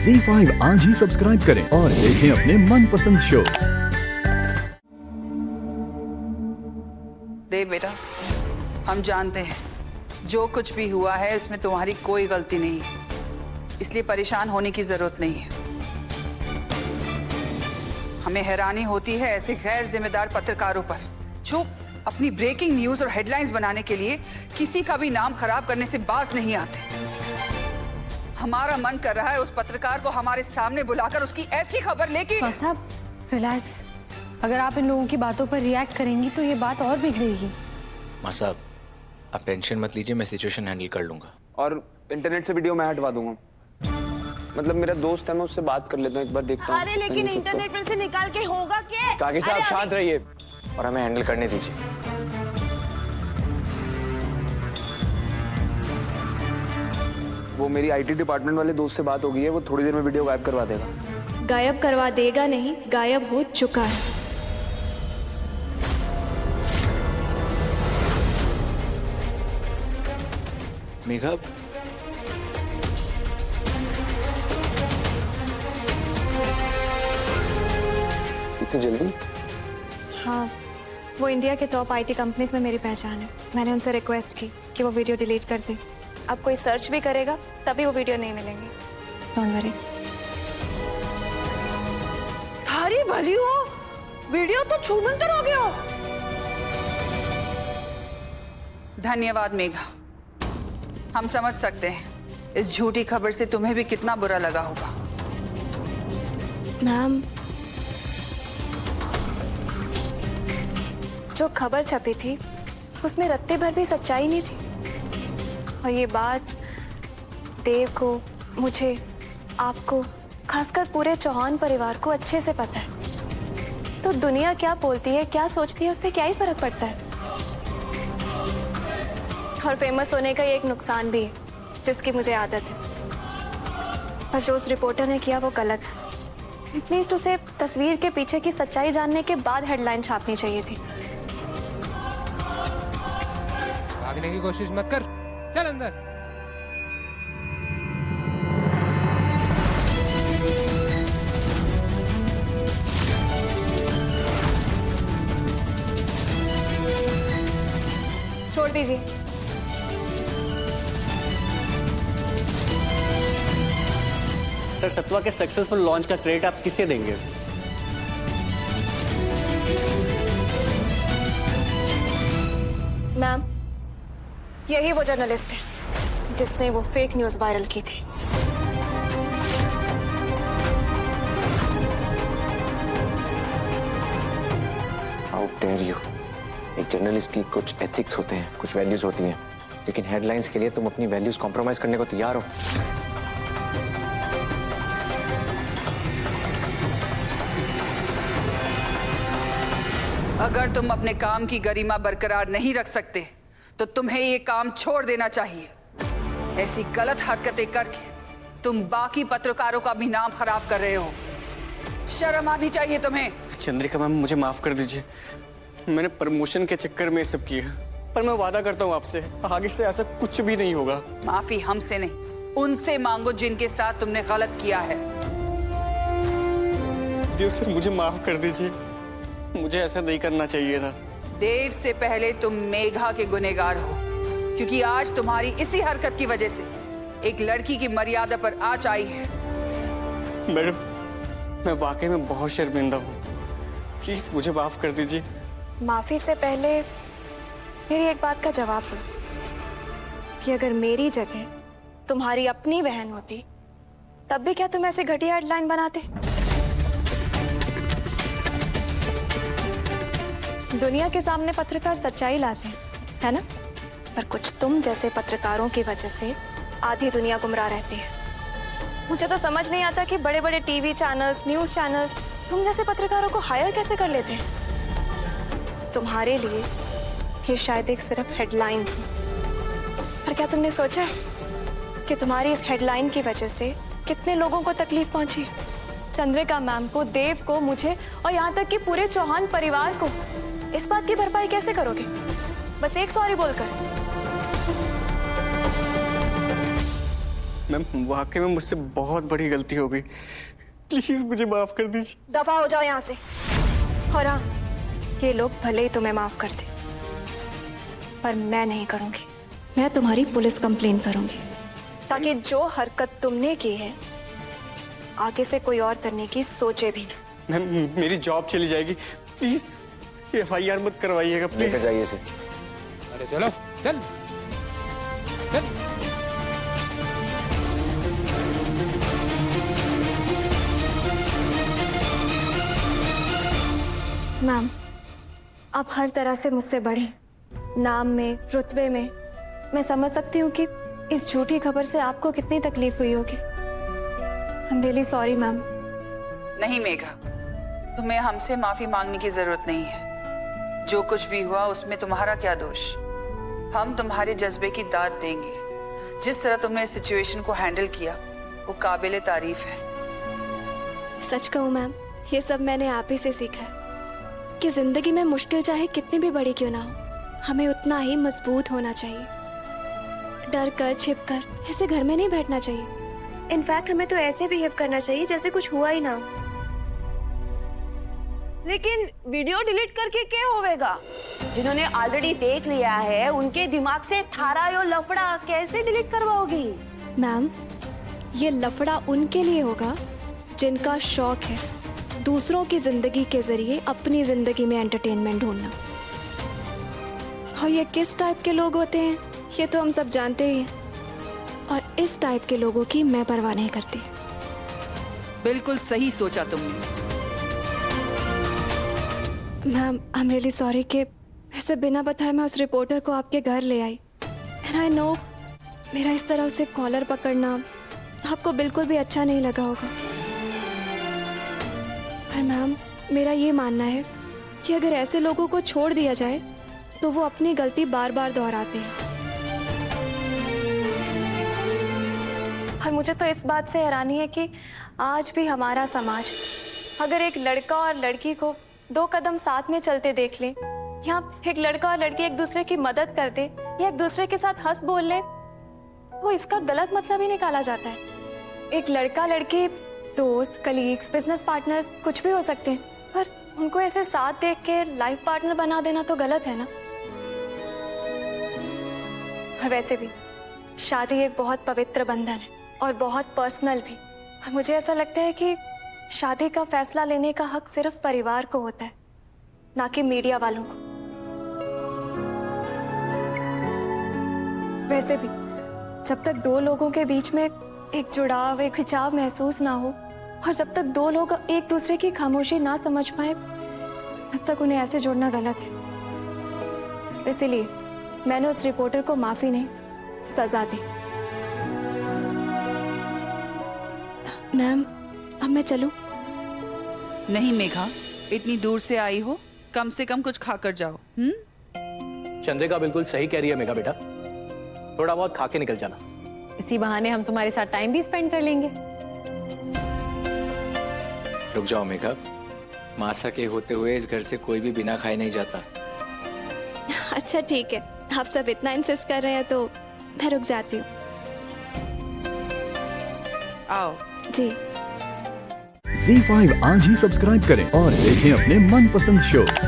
ZEE5 आज ही subscribe करें और देखें अपने मनपसंद शोज। देव बेटा, हम जानते हैं जो कुछ भी हुआ है इसमें तुम्हारी कोई गलती नहीं है, इसलिए परेशान होने की जरूरत नहीं है। हमें हैरानी होती है ऐसे गैर जिम्मेदार पत्रकारों पर जो अपनी ब्रेकिंग न्यूज और हेडलाइंस बनाने के लिए किसी का भी नाम खराब करने से बाज नहीं आते। हमारा मन कर रहा है उस पत्रकार को हमारे सामने बुलाकर उसकी ऐसी खबर लेके। माँ साहब रिलैक्स, अगर आप इन लोगों की बातों पर रिएक्ट करेंगी तो ये बात और बिगड़ेगी। माँ साहब आप टेंशन मत लीजिए, मैं सिचुएशन हैंडल कर लूंगा। और इंटरनेट से वीडियो मैं हटवा दूंगा। मतलब मेरा दोस्त है, मैं उससे बात कर लेता हूँ, एक बार देखता हूँ। अरे लेकिन इंटरनेट पर से निकाल के होगा क्या? काकी साहब शांत रहिए और हमें हैंडल करने दीजिए। वो मेरी आईटी डिपार्टमेंट वाले दोस्त से बात हो गई है, वो थोड़ी देर में वीडियो गायब करवा देगा। गायब करवा देगा नहीं, गायब हो चुका है। मेघा, इतनी जल्दी? हाँ, वो इंडिया के टॉप आईटी कंपनीज में मेरी पहचान है। मैंने उनसे रिक्वेस्ट की कि वो वीडियो डिलीट कर दें। अब कोई सर्च भी करेगा तभी वो वीडियो नहीं मिलेंगे। Don't worry. थारी भली हो, वीडियो तो छूमंतर हो गया। धन्यवाद मेघा, हम समझ सकते हैं इस झूठी खबर से तुम्हें भी कितना बुरा लगा होगा। मैम, जो खबर छपी थी उसमें रत्ते भर भी सच्चाई नहीं थी। और ये बात देव को, मुझे, आपको, खासकर पूरे चौहान परिवार को अच्छे से पता है। तो दुनिया क्या बोलती है, क्या सोचती है, उससे क्या ही फर्क पड़ता है। और फेमस होने का ये एक नुकसान भी है जिसकी मुझे आदत है। पर जो उस रिपोर्टर ने किया वो गलत है। एटलीस्ट उसे तस्वीर के पीछे की सच्चाई जानने के बाद हेडलाइन छापनी चाहिए थी। भागने की कोशिश मत कर, चल अंदर। छोड़ दीजिए। सर, सत्वा के सक्सेसफुल लॉन्च का क्रेडिट आप किसे देंगे? मैम, यही वो जर्नलिस्ट है जिसने वो फेक न्यूज वायरल की थी। How dare you. एक जर्नलिस्ट की कुछ एथिक्स होते हैं, कुछ वैल्यूज होती हैं, लेकिन हेडलाइंस के लिए तुम अपनी वैल्यूज कॉम्प्रोमाइज करने को तैयार हो। अगर तुम अपने काम की गरिमा बरकरार नहीं रख सकते तो तुम्हें ये काम छोड़ देना चाहिए। ऐसी गलत हरकतें करके तुम बाकी पत्रकारों का भी नाम खराब कर रहे हो। शर्म आनी चाहिए तुम्हें। चंद्रिका मैम, मुझे माफ कर दीजिए। मैंने प्रमोशन के चक्कर में सब किया, पर मैं वादा करता हूँ आपसे आगे से ऐसा कुछ भी नहीं होगा। माफी हमसे नहीं, उनसे मांगो जिनके साथ तुमने गलत किया है। देव सर, मुझे माफ कर दीजिए, मुझे ऐसा नहीं करना चाहिए था। देव से पहले तुम मेघा के गुनहगार हो, क्योंकि आज तुम्हारी इसी हरकत की वजह से एक लड़की की मर्यादा पर आंच आई है। मैडम, मैं वाकई में बहुत शर्मिंदा हूँ, प्लीज मुझे माफ कर दीजिए। माफी से पहले मेरी एक बात का जवाब दो कि अगर मेरी जगह तुम्हारी अपनी बहन होती तब भी क्या तुम ऐसे घटिया हेडलाइन बनाते? दुनिया के सामने पत्रकार सच्चाई लाते हैं, है ना? पर कुछ तुम जैसे पत्रकारों की वजह से आधी दुनिया गुमराह रहती है। मुझे तो समझ नहीं आता कि बड़े बड़े टीवी चैनल्स, न्यूज़ चैनल्स तुम जैसे पत्रकारों को हायर कैसे कर लेते हैं। तुम्हारे लिए ये शायद एक सिर्फ हेडलाइन थी, पर क्या तुमने सोचा कि तुम्हारी इस हेडलाइन की वजह से कितने लोगों को तकलीफ पहुंची? चंद्रिका मैम को, देव को, मुझे और यहाँ तक कि पूरे चौहान परिवार को। इस बात की भरपाई कैसे करोगे? बस एक सॉरी बोलकर? मैम वाकई में मुझसे बहुत बड़ी गलती हो गई, प्लीज मुझे माफ कर दीजिए। दफा हो जाओ यहाँ से। और हाँ, ये लोग भले ही तुम्हें माफ कर दे, पर मैं नहीं करूंगी। मैं तुम्हारी पुलिस कंप्लेन करूंगी, ताकि जो हरकत तुमने की है आगे से कोई और करने की सोचे भी ना। मैम मेरी जॉब चली जाएगी, प्लीज FIR मत करवाइएगा लेकर प्लीज। जाइए इसे। अरे चलो चल चल। मैम, आप हर तरह से मुझसे बड़े, नाम में, रुतबे में। मैं समझ सकती हूँ कि इस झूठी खबर से आपको कितनी तकलीफ हुई होगी। I am really sorry ma'am. नहीं मेघा, तुम्हें हमसे माफी मांगने की जरूरत नहीं है। जो कुछ भी हुआ उसमें तुम्हारा क्या दोष। हम तुम्हारे जज्बे की दाद देंगे। जिस तरह तुमने इस सिचुएशन को हैंडल किया वो काबिले तारीफ है। सच कहूँ मैम, ये सब मैंने आप ही से सीखा है कि जिंदगी में मुश्किल चाहे कितनी भी बड़ी क्यों ना हो, हमें उतना ही मजबूत होना चाहिए। डर कर छिप कर ऐसे घर में नहीं बैठना चाहिए। इनफैक्ट हमें तो ऐसे बिहेव करना चाहिए जैसे कुछ हुआ ही ना हो। लेकिन वीडियो डिलीट करके क्या होवेगा? जिन्होंने ऑलरेडी देख लिया है उनके दिमाग से थारा यो लफड़ा कैसे डिलीट करवाओगी? मैम, ये लफड़ा उनके लिए होगा जिनका शौक है दूसरों की जिंदगी के जरिए अपनी जिंदगी में एंटरटेनमेंट ढूंढना। और ये किस टाइप के लोग होते हैं ये तो हम सब जानते ही हैं। और इस टाइप के लोगों की मैं परवाह नहीं करती। बिल्कुल सही सोचा तुमने। Ma'am, I am really sorry कि ऐसे बिना बताए मैं उस रिपोर्टर को आपके घर ले आई। एंड आई नो मेरा इस तरह उसे कॉलर पकड़ना आपको बिल्कुल भी अच्छा नहीं लगा होगा। पर मैम, मेरा ये मानना है कि अगर ऐसे लोगों को छोड़ दिया जाए तो वो अपनी गलती बार बार दोहराते हैं। और मुझे तो इस बात से हैरानी है कि आज भी हमारा समाज अगर एक लड़का और लड़की को 2 कदम साथ में चलते देख ले, या एक लड़का और लड़की एक दूसरे की मदद कर दे या एक दूसरे के साथ हंस बोल ले, तो इसका गलत मतलब ही निकाला जाता है। एक लड़का लड़की दोस्त, कलीग्स, बिजनेस पार्टनर्स कुछ भी हो सकते हैं, पर उनको ऐसे साथ देख के लाइफ पार्टनर बना देना तो गलत है ना। और वैसे भी शादी एक बहुत पवित्र बंधन है और बहुत पर्सनल भी। और मुझे ऐसा लगता है कि शादी का फैसला लेने का हक सिर्फ परिवार को होता है, ना कि मीडिया वालों को। वैसे भी जब तक 2 लोगों के बीच में एक जुड़ाव, एक खिंचाव महसूस ना हो, और जब तक 2 लोग एक दूसरे की खामोशी ना समझ पाए, तब तक उन्हें ऐसे जोड़ना गलत है। इसीलिए मैंने उस रिपोर्टर को माफी नहीं, सजा दी। मैम, अब मैं चलूं? नहीं मेघा, इतनी दूर से आई हो, कम से कम कुछ खाकर जाओ। चंद्रिका बिल्कुल सही कह रही है मेघा बेटा, थोड़ा बहुत खा के निकल जाना। इसी बहाने हम तुम्हारे साथ टाइम भी स्पेंड कर लेंगे। रुक जाओ मेघा, मासा के होते हुए इस घर से कोई भी बिना खाए नहीं जाता। अच्छा ठीक है, आप सब इतना इंसिस्ट कर रहे हैं तो मैं रुक जाती हूँ। आओ। जी। Z5 आज ही सब्सक्राइब करें और देखें अपने मनपसंद शोज